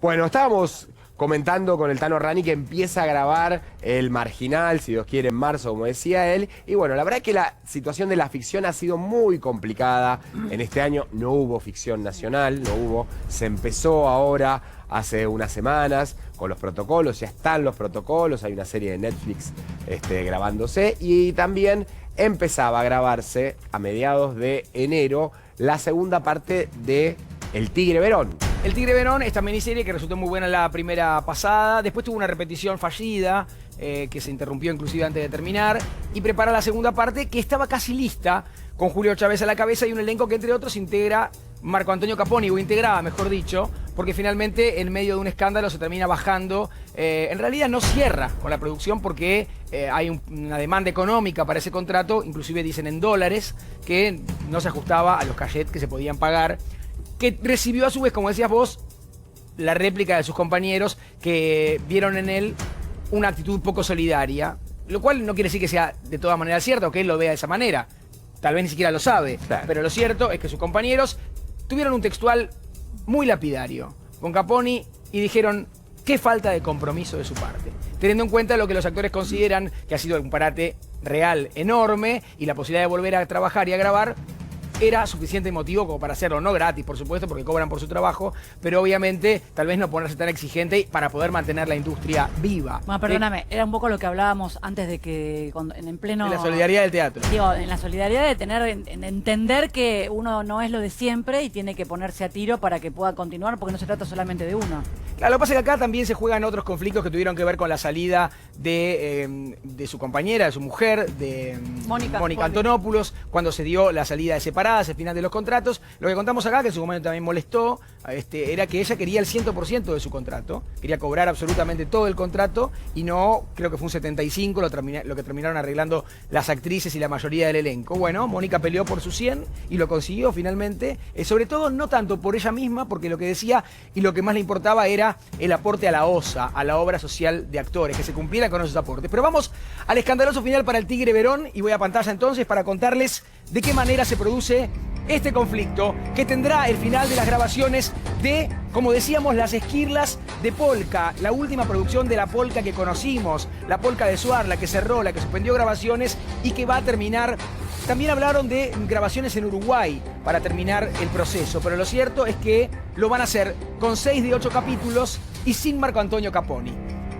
Bueno, estábamos comentando con el Tano Rani que empieza a grabar El Marginal, si Dios quiere, en marzo, como decía él. Y bueno, la verdad es que la situación de la ficción ha sido muy complicada. En este año no hubo ficción nacional, no hubo. Se empezó ahora, hace unas semanas, con los protocolos. Ya están los protocolos, hay una serie de Netflix grabándose. Y también empezaba a grabarse a mediados de enero la segunda parte de El Tigre Verón. El Tigre Verón, esta miniserie que resultó muy buena la primera pasada, después tuvo una repetición fallida, que se interrumpió inclusive antes de terminar, y prepara la segunda parte que estaba casi lista, con Julio Chávez a la cabeza y un elenco que entre otros integra Marco Antonio Caponi, o integraba mejor dicho, porque finalmente en medio de un escándalo se termina bajando. En realidad no cierra con la producción porque hay una demanda económica para ese contrato, inclusive dicen en dólares, que no se ajustaba a los cachets que se podían pagar, que recibió a su vez, como decías vos, la réplica de sus compañeros que vieron en él una actitud poco solidaria, lo cual no quiere decir que sea de todas maneras cierto, que él lo vea de esa manera. Tal vez ni siquiera lo sabe, claro. Pero lo cierto es que sus compañeros tuvieron un textual muy lapidario con Caponi y dijeron qué falta de compromiso de su parte, teniendo en cuenta lo que los actores consideran que ha sido un parate real enorme y la posibilidad de volver a trabajar y a grabar era suficiente motivo como para hacerlo, no gratis, por supuesto, porque cobran por su trabajo, pero obviamente tal vez no ponerse tan exigente para poder mantener la industria viva. Bueno, perdóname, era un poco lo que hablábamos antes de que, en pleno... En la solidaridad del teatro. Digo, en la solidaridad de tener, en entender que uno no es lo de siempre y tiene que ponerse a tiro para que pueda continuar, porque no se trata solamente de uno. Claro, lo que pasa es que acá también se juegan otros conflictos que tuvieron que ver con la salida de su compañera, de su mujer, de Mónica Antonopoulos, cuando se dio la salida de separadas, el final de los contratos. Lo que contamos acá, que en su momento también molestó, era que ella quería el 100% de su contrato, quería cobrar absolutamente todo el contrato y no, creo que fue un 75% lo que terminaron arreglando las actrices y la mayoría del elenco. Bueno, Mónica peleó por su 100 y lo consiguió finalmente, sobre todo no tanto por ella misma, porque lo que decía y lo que más le importaba era el aporte a la OSA, a la obra social de actores, que se cumpliera con esos aportes. Pero vamos al escandaloso final para El Tigre Verón y voy a pantalla entonces para contarles de qué manera se produce este conflicto que tendrá el final de las grabaciones de, como decíamos, Las Esquirlas de Polka, la última producción de la Polka que conocimos, la Polka de Suar, la que cerró, la que suspendió grabaciones y que va a terminar. También hablaron de grabaciones en Uruguay para terminar el proceso, pero lo cierto es que lo van a hacer con 6 de 8 capítulos y sin Marco Antonio Caponi,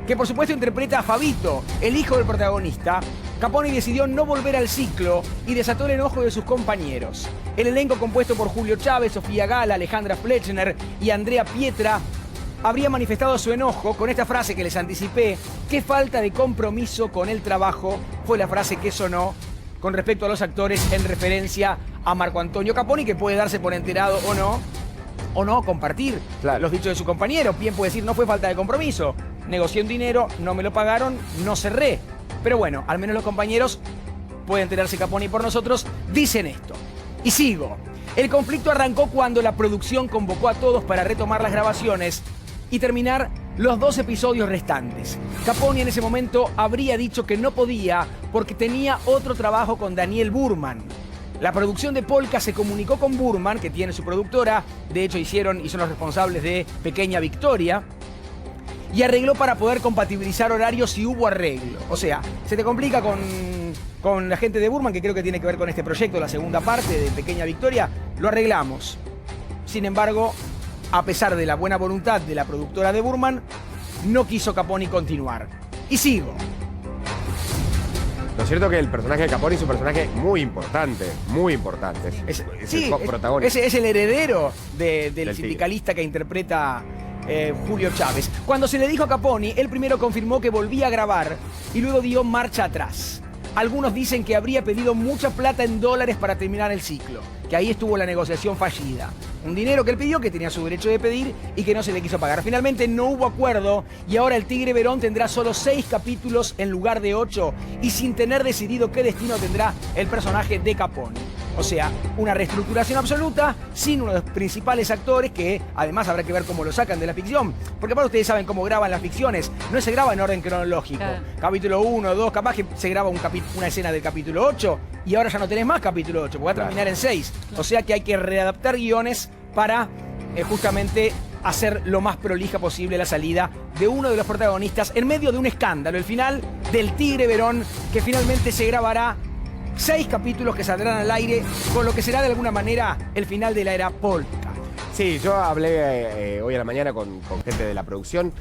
que por supuesto interpreta a Fabito, el hijo del protagonista. Caponi decidió no volver al ciclo y desató el enojo de sus compañeros. El elenco, compuesto por Julio Chávez, Sofía Gala, Alejandra Fletchner y Andrea Pietra, habría manifestado su enojo con esta frase que les anticipé: qué falta de compromiso con el trabajo, fue la frase que sonó con respecto a los actores en referencia a Marco Antonio Caponi, que puede darse por enterado o no compartir los dichos de su compañero. Bien puede decir, no fue falta de compromiso, negocié un dinero, no me lo pagaron, no cerré. Pero bueno, al menos los compañeros, puede enterarse Caponi por nosotros, dicen esto. Y sigo. El conflicto arrancó cuando la producción convocó a todos para retomar las grabaciones y terminar los 2 episodios restantes. Caponi en ese momento habría dicho que no podía porque tenía otro trabajo con Daniel Burman. La producción de Polka se comunicó con Burman, que tiene su productora, de hecho hicieron y son los responsables de Pequeña Victoria, y arregló para poder compatibilizar horarios si hubo arreglo. O sea, se te complica con la gente de Burman, que creo que tiene que ver con este proyecto, la segunda parte de Pequeña Victoria, lo arreglamos. Sin embargo, a pesar de la buena voluntad de la productora de Burman, no quiso Caponi continuar. Y sigo. Lo cierto es que el personaje de Caponi es un personaje muy importante, muy importante. Es el protagonista. Es el heredero del sindicalista que interpreta Julio Chávez. Cuando se le dijo a Caponi, él primero confirmó que volvía a grabar y luego dio marcha atrás. Algunos dicen que habría pedido mucha plata en dólares para terminar el ciclo, que ahí estuvo la negociación fallida. Un dinero que él pidió, que tenía su derecho de pedir y que no se le quiso pagar. Finalmente no hubo acuerdo y ahora El Tigre Verón tendrá solo 6 capítulos en lugar de 8 y sin tener decidido qué destino tendrá el personaje de Caponi. O sea, una reestructuración absoluta sin uno de los principales actores, que además habrá que ver cómo lo sacan de la ficción. Porque para ustedes saben cómo graban las ficciones. No se graba en orden cronológico. Claro. Capítulo 1, 2, capaz que se graba una escena del capítulo 8 y ahora ya no tenés más capítulo 8, porque va a terminar en 6. Claro. O sea que hay que readaptar guiones para justamente hacer lo más prolija posible la salida de uno de los protagonistas en medio de un escándalo, el final del Tigre Verón, que finalmente se grabará 6 capítulos que saldrán al aire, con lo que será de alguna manera el final de la era Polka. Sí, yo hablé hoy a la mañana con gente de la producción.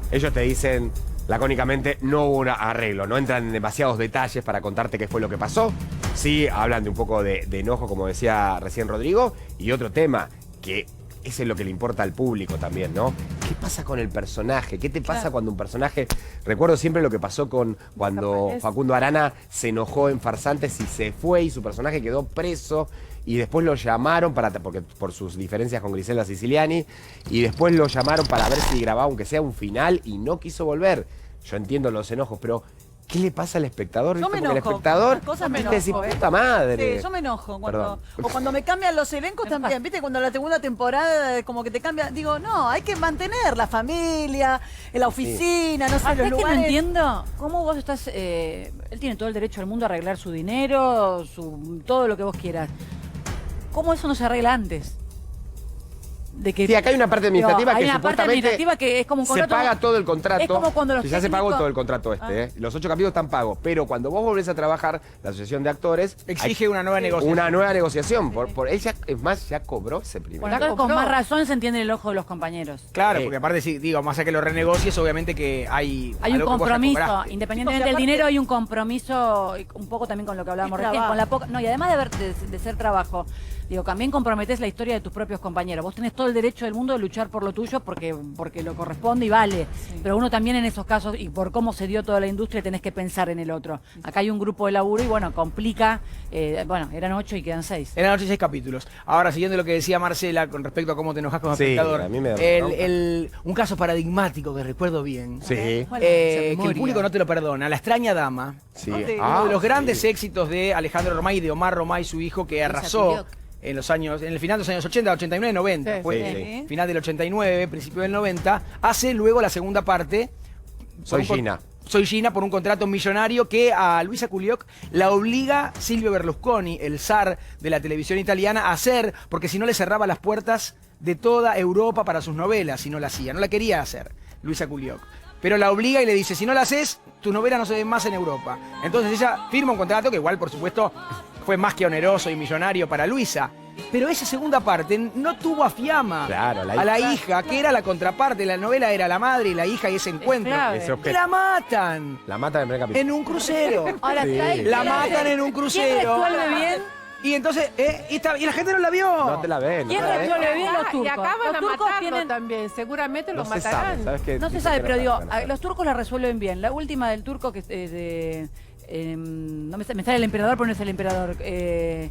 Ellos te dicen, lacónicamente, no hubo un arreglo, no entran en demasiados detalles para contarte qué fue lo que pasó. Sí, hablan de un poco de enojo, como decía recién Rodrigo, y otro tema, que eso es lo que le importa al público también, ¿no? ¿Qué pasa con el personaje? ¿Qué te pasa cuando un personaje... Recuerdo siempre lo que pasó cuando Facundo Arana se enojó en Farsantes y se fue y su personaje quedó preso y después lo llamaron por sus diferencias con Griselda Siciliani y después lo llamaron para ver si grababa aunque sea un final y no quiso volver. Yo entiendo los enojos, pero... ¿Qué le pasa al espectador? Yo me Porque el enojo. espectador Cosas me decís, enojo, puta madre. Sí, yo me enojo. Perdón. O cuando me cambian los elencos también. ¿Viste? Cuando la segunda temporada como que te cambia. Digo, no, hay que mantener la familia, la oficina, no sé, ¿Sabes los que no lugares. entiendo? ¿Cómo vos estás...? Él tiene todo el derecho del mundo a arreglar su dinero, todo lo que vos quieras. ¿Cómo eso no se arregla antes? De que, Sí, acá hay una parte administrativa hay que una parte supuestamente administrativa que es como un se contrato. paga todo el contrato. Es como cuando los que ya se pagó técnicos- todo el contrato Los 8 capítulos están pagos. Pero cuando vos volvés a trabajar, la Asociación de Actores Exige hay una nueva negociación. una nueva negociación. Él ya, es más, ya cobró ese primer. Bueno, entonces con más razón se entiende el ojo de los compañeros. Claro, porque aparte, si digo, más allá que lo renegocies, obviamente que hay Hay un algo que vos ya compromiso, cobraste. independientemente Chicos, y del aparte- dinero, hay un compromiso, un poco también con lo que hablábamos Es recién, trabajo. con la poca, no, y además de ser trabajo, digo, también comprometés la historia de tus propios compañeros. Vos tenés todo el derecho del mundo de luchar por lo tuyo porque lo corresponde y vale. Pero uno también en esos casos, y por cómo se dio toda la industria, tenés que pensar en el otro. Acá hay un grupo de laburo y bueno, complica, bueno, eran 8 y quedan 6. Eran 8 y 6 capítulos. Ahora, siguiendo lo que decía Marcela con respecto a cómo te enojas con el Sí, espectador, a mí me da un caso paradigmático que recuerdo bien, Sí. que el público no te lo perdona, La extraña dama, Sí. Ok. uno de los grandes sí. éxitos de Alejandro Romay y de Omar Romay, su hijo, que arrasó en el final de los años 80, 89, 90, Sí, fue sí. final del 89, principio del 90, hace luego la segunda parte. Soy por un Gina. Soy Gina por un contrato millonario que a Luisa Culioc la obliga Silvio Berlusconi, el zar de la televisión italiana, a hacer, porque si no le cerraba las puertas de toda Europa para sus novelas, si no la hacía. No la quería hacer, Luisa Culioc. Pero la obliga y le dice, si no la haces, tu novela no se ve más en Europa. Entonces ella firma un contrato que igual, por supuesto, fue más que oneroso y millonario para Luisa. Pero esa segunda parte no tuvo a Fiamma, Claro, a la hija, que era la contraparte. La novela era la madre y la hija y ese encuentro. clave. Ese objeto. La matan La mata en el primer capítulo. en un crucero. Ahora, Sí. La matan en un ¿Quién crucero. resuelve bien? Y entonces, y la gente no la vio. No te la ven. no ¿Quién te la ven. resuelve bien los Y turcos? acaban Los a turcos matarlo tienen... también. Seguramente No lo se matarán. sabe, ¿sabes qué? No se Dicen sabe, que pero no digo, saben. los turcos la resuelven bien. La última del turco que es de... no me sale el emperador, pero no es el emperador.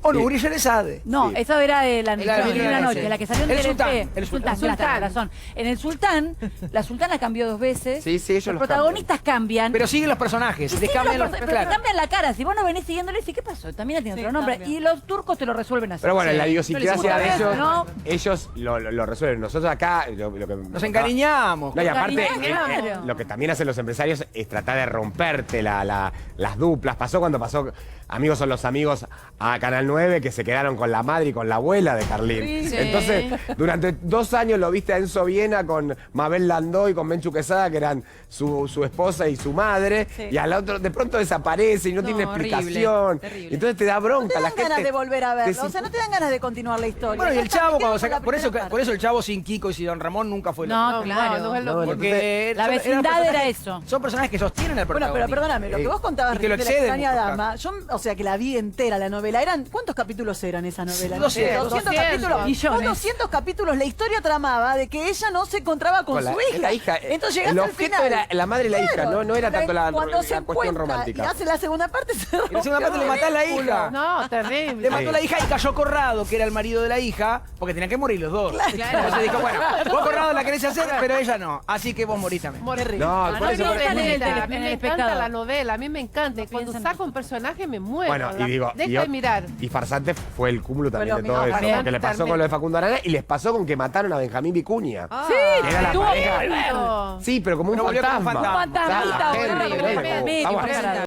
O no, Uri Sherezade. No, Sí. esa era de La la de Mil y Mil y una una noche, noche. la que salió en El Telefe. Sultán, el El Sultán. Sultán, tenés razón. En el Sultán, la Sultana cambió 2 veces. Sí, sí, ellos los los protagonistas cambian. Pero siguen los personajes. y Te siguen cambian los los- pero te claro. cambian la cara. Si vos no venís siguiéndole, ¿sí qué pasó? También tiene Sí, otro nombre. cambian. Y los turcos te lo resuelven así. Pero bueno, Sí. la No les idiosincrasia gusta de ver, ellos, ¿no? ellos lo resuelven. Nosotros acá, lo que Nos encariñamos. No, y aparte, Claro. lo que también hacen los empresarios es tratar de romperte las duplas. Cuando pasó Amigos son los amigos a Canal 9, que se quedaron con la madre y con la abuela de Carlín. Sí. Entonces, durante 2 años lo viste a Enzo Viena con Mabel Landó y con Menchu Quesada, que eran su esposa y su madre, Sí. y al otro de pronto desaparece y no tiene horrible, explicación. terrible. Entonces te da bronca. No te la dan ganas gente de volver a verlo. decís, O sea, no te dan ganas de continuar la historia. Bueno, y Ya el está, Chavo, me quedo cuando con la saca. Por primera eso el Chavo sin Kiko y sin Don Ramón nunca fue lo No, No, claro. no es lo No, mismo. Porque La son- vecindad personajes- era eso. Son personajes que sostienen al Bueno, protagonista. pero perdóname, lo que vos contabas Y que lo recién de la exceden extraña muchos dama, yo, o sea, que la vi entera, la novela, ¿cuántos capítulos eran esa novela? 200. 200 capítulos. Millones. Con 200 capítulos, la historia tramaba de que ella no se encontraba con su hija. la hija. Entonces el llegaste al objeto final. era la madre y la hija, no era tanto la Cuando se cuestión encuentra romántica. y hace la segunda parte, se En la segunda parte le matás la hija. No, terrible. Le mató la hija y cayó Corrado, que era el marido de la hija, porque tenían que morir los dos. Entonces dijo, bueno, vos Corrado la querés hacer, pero ella no. Así que vos morís también. Terrible. No, no, por eso. no, por- no, no, novela. A mí en me el encanta espectador. la novela, a mí me encanta. Y cuando piensan- saco un personaje me muero. Bueno, y digo, Deja de mirar. Y Farsante fue el cúmulo también Fue de lo todo mismo, eso, porque le pasó también. con lo de Facundo Arana y les pasó con que mataron a Benjamín Vicuña. Sí, que era la estuvo pareja. bien. Sí, pero como un Pero volvió como un fantasma. fantasma. Fantasmita, Está la horrible. gente, Medio vamos a- preparado.